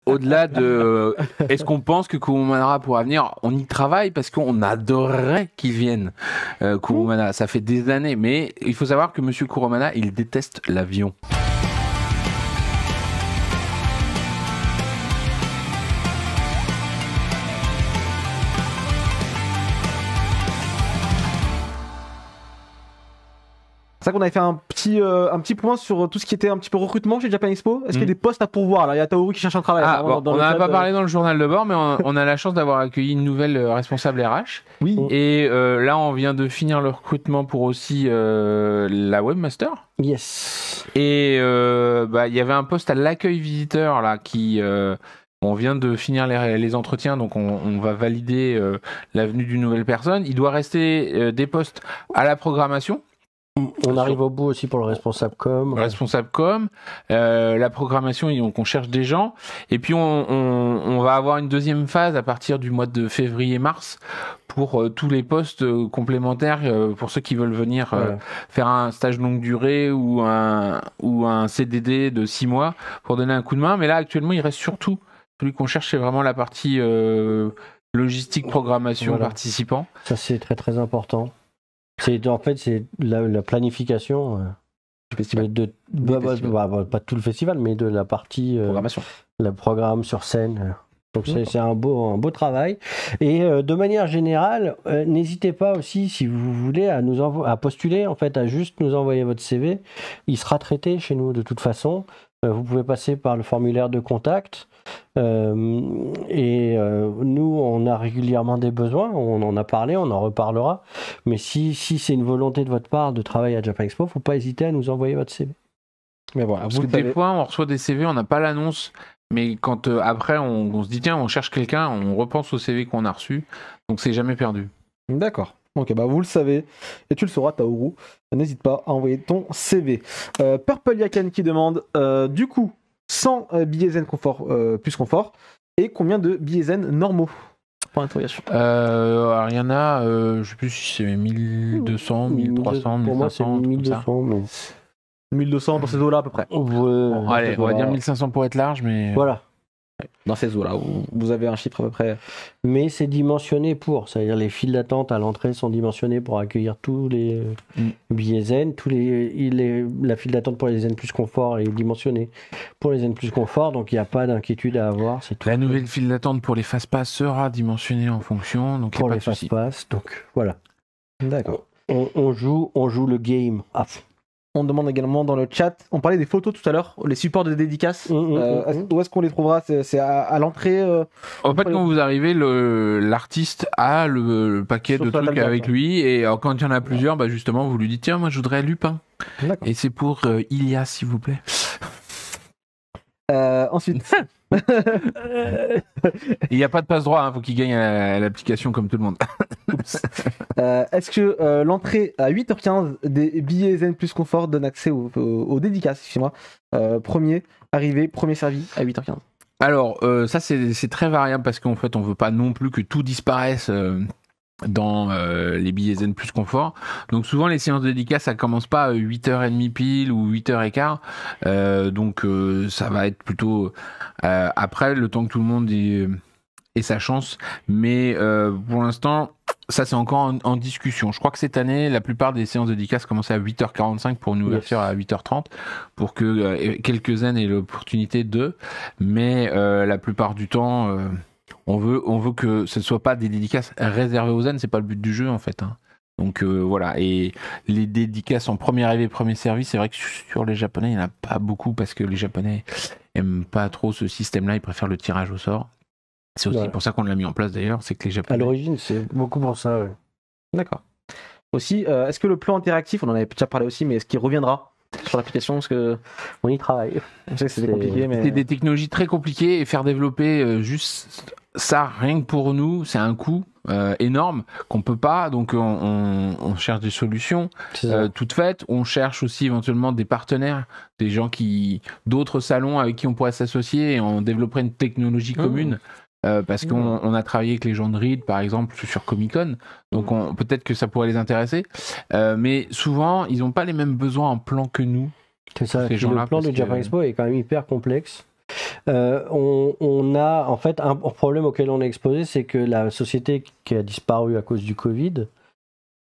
au-delà de est-ce qu'on pense que Kurumada pourra venir, on y travaille parce qu'on adorerait qu'il vienne. Kurumada, ça fait des années, mais il faut savoir que Monsieur Kurumada, il déteste l'avion. C'est ça qu'on avait fait un petit point sur tout ce qui était un petit peu recrutement chez Japan Expo. Est-ce qu'il y a des postes à pourvoir là? Il y a Taoru qui cherche un travail. On n'en a pas parlé dans le journal de bord, mais on a la chance d'avoir accueilli une nouvelle responsable RH. Oui. Et là, on vient de finir le recrutement pour aussi la webmaster. Yes. Et il y avait un poste à l'accueil visiteur là qui... on vient de finir les entretiens, donc on va valider la venue d'une nouvelle personne. Il doit rester des postes à la programmation. On arrive au bout aussi pour le responsable com. Responsable com, la programmation, donc on cherche des gens. Et puis on va avoir une deuxième phase à partir du mois de février-mars pour tous les postes complémentaires, pour ceux qui veulent venir faire un stage longue durée ou un CDD de 6 mois pour donner un coup de main. Mais là, actuellement, il reste surtout celui qu'on cherche, c'est vraiment la partie logistique, programmation, participants. Ça, c'est très très important. En fait, c'est la planification du festival. Pas tout le festival, mais de la partie programmation. Le programme sur scène. Donc c'est un beau travail. Et de manière générale, n'hésitez pas aussi, si vous voulez, à postuler, en fait, à juste nous envoyer votre CV. Il sera traité chez nous de toute façon. Vous pouvez passer par le formulaire de contact. Nous, on a régulièrement des besoins. On en a parlé, on en reparlera. Mais si c'est une volonté de votre part de travailler à Japan Expo, il ne faut pas hésiter à nous envoyer votre CV. Mais voilà, parce que des fois, on reçoit des CV, on n'a pas l'annonce. Mais quand après, on se dit, tiens, on cherche quelqu'un, on repense au CV qu'on a reçu. Donc, c'est jamais perdu. D'accord. Ok, vous le savez. Et tu le sauras, Taoru. N'hésite pas à envoyer ton CV. Purple Yaken qui demande, du coup, 100 billets zen confort, plus confort. Et combien de billets zen normaux? Point d'interrogation. Alors, il y en a, je ne sais plus si c'est 1200, 1300, 1500. Pour moi, c'est 1200. Mais... 1200 dans ces eaux-là à peu près. Bon, allez, on va dire 1500 pour être large, mais... Voilà. Dans ces eaux-là, vous avez un chiffre à peu près. Mais c'est dimensionné pour, c'est-à-dire les files d'attente à l'entrée sont dimensionnées pour accueillir tous les billets zen, la file d'attente pour les zen plus confort est dimensionnée pour les zen plus confort, donc il n'y a pas d'inquiétude à avoir. C'est tout. La nouvelle file d'attente pour les fast-pass sera dimensionnée en fonction, donc pour les fast-pass, donc voilà. D'accord. On joue le game à fond. On demande également dans le chat, on parlait des photos tout à l'heure, les supports de dédicaces. Où est-ce qu'on les trouvera? C'est à l'entrée En fait, quand vous arrivez, l'artiste a le paquet de trucs avec lui. Et quand il y en a plusieurs, justement, vous lui dites, tiens, moi je voudrais Lupin. Et c'est pour Ilia, s'il vous plaît. Ensuite. Il n'y a pas de passe-droit, faut qu'il gagne à l'application comme tout le monde. Est-ce que l'entrée à 8h15 des billets Zen plus confort donne accès aux dédicaces, excusez-moi, premier arrivé, premier servi à 8h15? Alors, ça c'est très variable parce qu'en fait on veut pas non plus que tout disparaisse dans les billets Zen plus confort. Donc souvent les séances de dédicaces ça commence pas à 8h30 pile ou 8h15. Donc ça va être plutôt après le temps que tout le monde ait sa chance. Mais pour l'instant ça c'est encore en discussion. Je crois que cette année la plupart des séances de dédicaces commençaient à 8h45 pour une ouverture à 8h30 pour que quelques zen aient l'opportunité mais la plupart du temps on veut que ce ne soit pas des dédicaces réservées aux zen, c'est pas le but du jeu en fait. Donc voilà, et les dédicaces en premier arrivé, premier servi, c'est vrai que sur les Japonais, il n'y en a pas beaucoup parce que les Japonais aiment pas trop ce système-là, ils préfèrent le tirage au sort. C'est aussi pour ça qu'on l'a mis en place d'ailleurs, c'est que les Japonais... À l'origine, c'est beaucoup pour ça, ouais. D'accord. Aussi, est-ce que le plan interactif, on en avait déjà parlé aussi, mais est-ce qu'il reviendra sur l'application? Parce que on y travaille. Je sais que c'est compliqué, mais... C'est des technologies très compliquées et faire développer juste ça, rien que pour nous, c'est un coût énorme qu'on peut pas, donc on cherche des solutions toutes faites. On cherche aussi éventuellement des partenaires, des gens d'autres salons avec qui on pourrait s'associer et on développerait une technologie commune. Parce qu'on a travaillé avec les gens de Reed par exemple sur Comic-Con, donc peut-être que ça pourrait les intéresser, mais souvent ils n'ont pas les mêmes besoins en plan que nous. C'est ça. Le plan de Japan Expo est quand même hyper complexe. On a en fait un problème auquel on est exposé, c'est que la société qui a disparu à cause du Covid,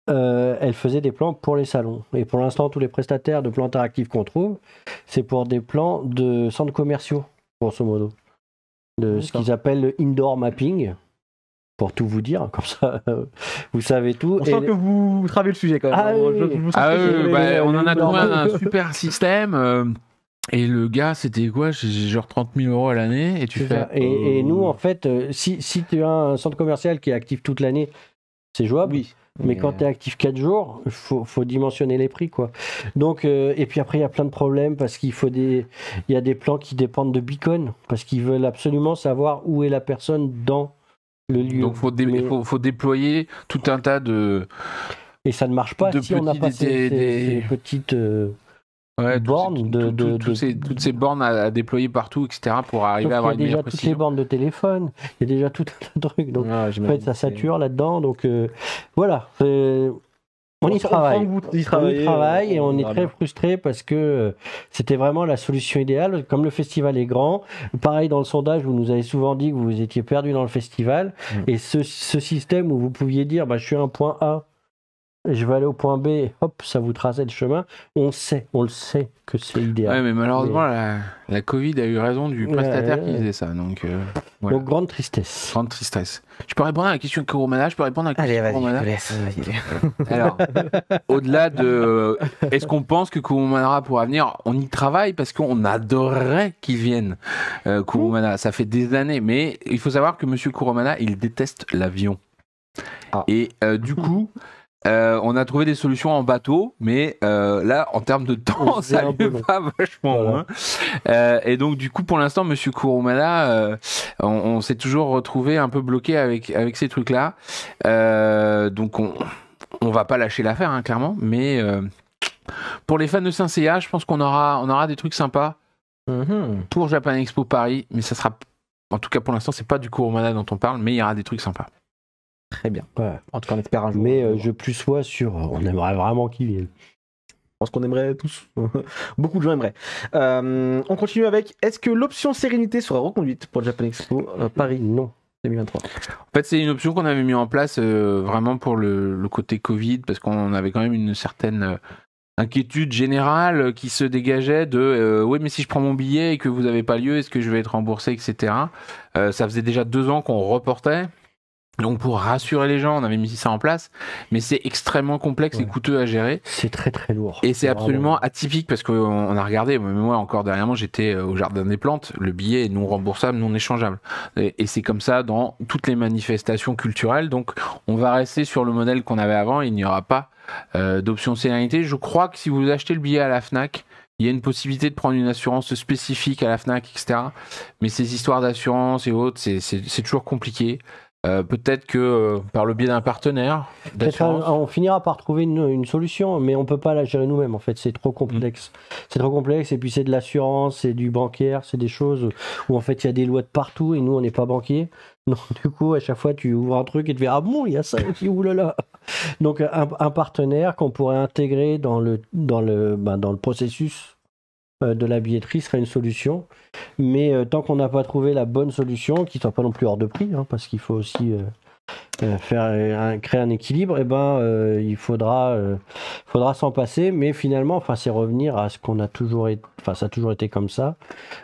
elle faisait des plans pour les salons. Et pour l'instant, tous les prestataires de plans interactifs qu'on trouve, c'est pour des plans de centres commerciaux, grosso modo. De ce qu'ils appellent le indoor mapping, pour tout vous dire, comme ça, vous savez tout. On sent que vous travaillez le sujet quand même. Ah oui. On en a trouvé un super système. Et le gars, c'était quoi? C'est genre 30 000 € à l'année. Et tu fais. Et nous, en fait, si tu as un centre commercial qui est actif toute l'année, c'est jouable. Oui. Mais quand tu es actif 4 jours, il faut dimensionner les prix, quoi. Donc, et puis après, il y a plein de problèmes parce qu'il y a des plans qui dépendent de beacon parce qu'ils veulent absolument savoir où est la personne dans le lieu. Donc, faut déployer tout un tas de. Et ça ne marche pas si on n'a pas ces petites. Bornes toutes ces bornes à déployer partout, etc. pour arriver à avoir une meilleure précision. Il y a déjà toutes les bornes de téléphone, il y a déjà tout un tas de trucs. Donc, en fait, ça sature là-dedans. Donc, voilà. On y travaille. On y travaille et on est très frustré parce que c'était vraiment la solution idéale. Comme le festival est grand, pareil dans le sondage, vous nous avez souvent dit que vous étiez perdu dans le festival. Et ce système où vous pouviez dire, je suis à un point A, je vais aller au point B, et hop, ça vous traçait le chemin. On le sait que c'est idéal. Ouais, mais malheureusement, la Covid a eu raison du prestataire qui faisait ça. Donc, voilà. Donc, grande tristesse. Grande tristesse. Je peux répondre à la question Kurumada. Allez, vas-y. Alors, au-delà de est-ce qu'on pense que Kurumada pourra venir, on y travaille parce qu'on adorerait qu'il vienne. Kurumada, ça fait des années, mais il faut savoir que Monsieur Kurumada, il déteste l'avion. Et du coup. On a trouvé des solutions en bateau, mais là, en termes de temps, ça lui va vachement moins. Et donc, du coup, pour l'instant, Monsieur Kurumada, on s'est toujours retrouvé un peu bloqué avec ces trucs-là. Donc, on va pas lâcher l'affaire, hein, clairement. Mais pour les fans de Saint Seiya, je pense qu'on aura des trucs sympas pour Japan Expo Paris. Mais ça sera, en tout cas, pour l'instant, c'est pas du Kurumada dont on parle, mais il y aura des trucs sympas. Très bien. Ouais. En tout cas, on espère un jour. Mais je plus sois sûr, on aimerait vraiment qu'il vienne. Je pense qu'on aimerait tous. Beaucoup de gens aimeraient. On continue avec, est-ce que l'option sérénité sera reconduite pour Japan Expo Paris? Non. 2023. En fait, c'est une option qu'on avait mis en place vraiment pour le côté Covid, parce qu'on avait quand même une certaine inquiétude générale qui se dégageait de oui, mais si je prends mon billet et que vous n'avez pas lieu, est-ce que je vais être remboursé, etc. Ça faisait déjà 2 ans qu'on reportait. Donc pour rassurer les gens, on avait mis ça en place, mais c'est extrêmement complexe et coûteux à gérer. C'est très très lourd. Et c'est absolument atypique parce qu'on a regardé, moi encore derrière moi, j'étais au Jardin des Plantes, le billet est non remboursable, non échangeable. Et c'est comme ça dans toutes les manifestations culturelles, donc on va rester sur le modèle qu'on avait avant, il n'y aura pas d'option sérénité. Je crois que si vous achetez le billet à la FNAC, il y a une possibilité de prendre une assurance spécifique à la FNAC, etc. Mais ces histoires d'assurance et autres, c'est toujours compliqué. Peut-être que par le biais d'un partenaire on finira par trouver une solution, mais on peut pas la gérer nous-mêmes en fait, c'est trop complexe. C'est trop complexe et puis c'est de l'assurance, c'est du bancaire, c'est des choses où en fait il y a des lois de partout et nous on n'est pas banquier. Donc du coup à chaque fois tu ouvres un truc et tu fais ah bon il y a ça et puis oulala. Donc un partenaire qu'on pourrait intégrer dans le processus de la billetterie serait une solution, mais tant qu'on n'a pas trouvé la bonne solution, qui ne soit pas non plus hors de prix, parce qu'il faut aussi créer un équilibre, il faudra s'en passer, mais finalement, c'est revenir à ce qu'on a toujours été, ça a toujours été comme ça.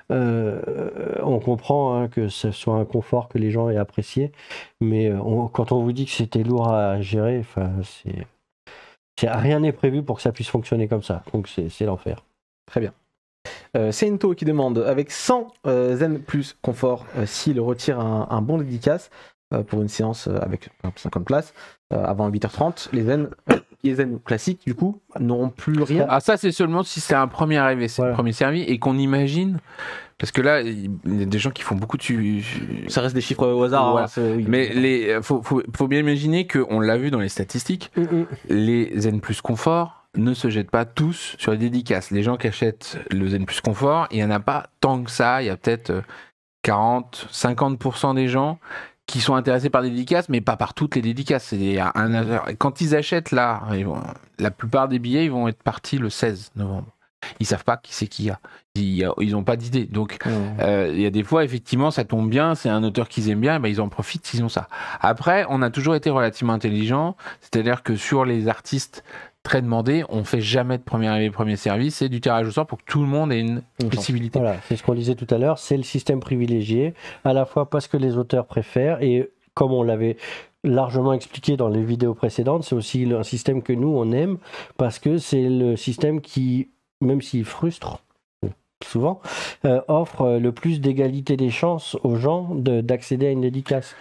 On comprend que ce soit un confort que les gens aient apprécié, mais quand on vous dit que c'était lourd à gérer, rien n'est prévu pour que ça puisse fonctionner comme ça, donc c'est l'enfer. Très bien. Seinto qui demande, avec 100 zen plus confort, s'il retire un bon dédicace pour une séance avec 50 places avant 8h30, les zen classiques du coup n'auront plus rien. Ah, ça c'est seulement si c'est un premier arrivé, c'est le premier servi, et qu'on imagine, parce que là il y a des gens qui font beaucoup de... Ça reste des chiffres au hasard, ouais. Oui. Mais faut bien imaginer qu'on l'a vu dans les statistiques, les zen plus confort ne se jettent pas tous sur les dédicaces. Les gens qui achètent le Zen Plus Confort, il n'y en a pas tant que ça. Il y a peut-être 40-50% des gens qui sont intéressés par les dédicaces, mais pas par toutes les dédicaces. Quand ils achètent là, la plupart des billets ils vont être partis le 16 novembre. ils savent pas qui c'est qui a. Ils ont pas d'idée. Donc, il y a des fois, effectivement, ça tombe bien, c'est un auteur qu'ils aiment bien, ben, ils en profitent s'ils ont ça. Après, on a toujours été relativement intelligent, c'est-à-dire que sur les artistes très demandés, on fait jamais de premier arrivé, premier servi, c'est du tirage au sort pour que tout le monde ait une possibilité. Voilà, c'est ce qu'on disait tout à l'heure, c'est le système privilégié, à la fois parce que les auteurs préfèrent, et comme on l'avait largement expliqué dans les vidéos précédentes, c'est aussi un système que nous, on aime, parce que c'est le système qui, même s'il frustre souvent, offre le plus d'égalité des chances aux gens d'accéder à une dédicace.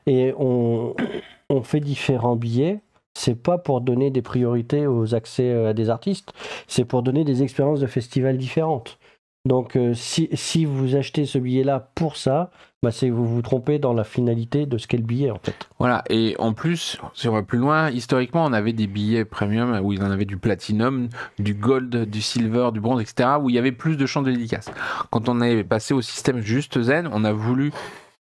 Et on fait différents billets. C'est pas pour donner des priorités aux accès à des artistes, c'est pour donner des expériences de festival différentes. Donc si vous achetez ce billet-là pour ça, bah vous vous trompez dans la finalité de ce qu'est le billet en fait. Voilà, et en plus, si on va plus loin, historiquement on avait des billets premium où il en avait du platinum, du gold, du silver, du bronze, etc. où il y avait plus de chances de dédicaces. Quand on est passé au système juste Zen, on a voulu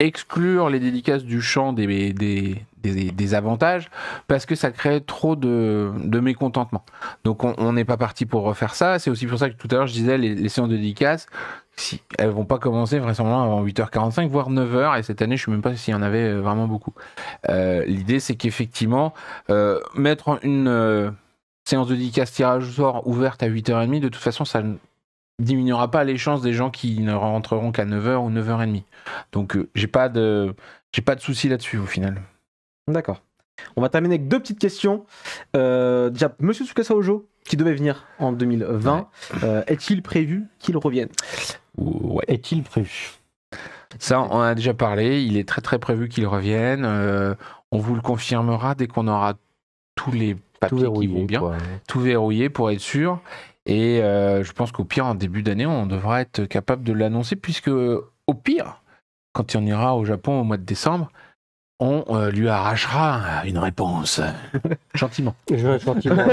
exclure les dédicaces du champ des avantages parce que ça crée trop de mécontentement. Donc on n'est pas parti pour refaire ça. C'est aussi pour ça que tout à l'heure je disais les séances de dédicaces, si elles vont pas commencer vraisemblablement avant 8h45 voire 9h, et cette année je sais même pas s'il y en avait vraiment beaucoup. L'idée c'est qu'effectivement mettre une séance de dédicace tirage au sort ouverte à 8h30, de toute façon ça diminuera pas les chances des gens qui ne rentreront qu'à 9h ou 9h30. Donc j'ai pas de souci là-dessus au final. D'accord. On va terminer avec 2 petites questions. Déjà, Monsieur Tsukasa Ojo, qui devait venir en 2020, est-il prévu qu'il revienne ? Ouais. Est-il prévu ? Ça, on en a déjà parlé. Il est très très prévu qu'il revienne. On vous le confirmera dès qu'on aura tous les papiers qui vont bien, tout verrouillé pour être sûr. Et je pense qu'au pire, en début d'année, on devra être capable de l'annoncer, puisque au pire, quand on ira au Japon au mois de décembre, on lui arrachera une réponse. Gentiment. Gentiment.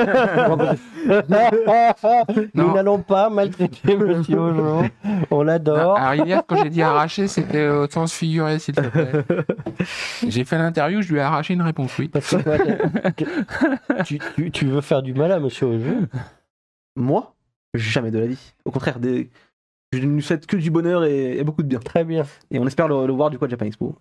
Nous n'allons pas maltraiter Monsieur Ojo. On l'adore. Alors, Ilias, quand j'ai dit arracher, c'était au sens figuré, s'il te plaît. J'ai fait l'interview, je lui ai arraché une réponse, oui. Parce que tu veux faire du mal à Monsieur Ojo ? Moi, jamais de la vie. Au contraire, je ne lui souhaite que du bonheur et beaucoup de bien. Très bien. Et on espère le voir du coup à Japan Expo.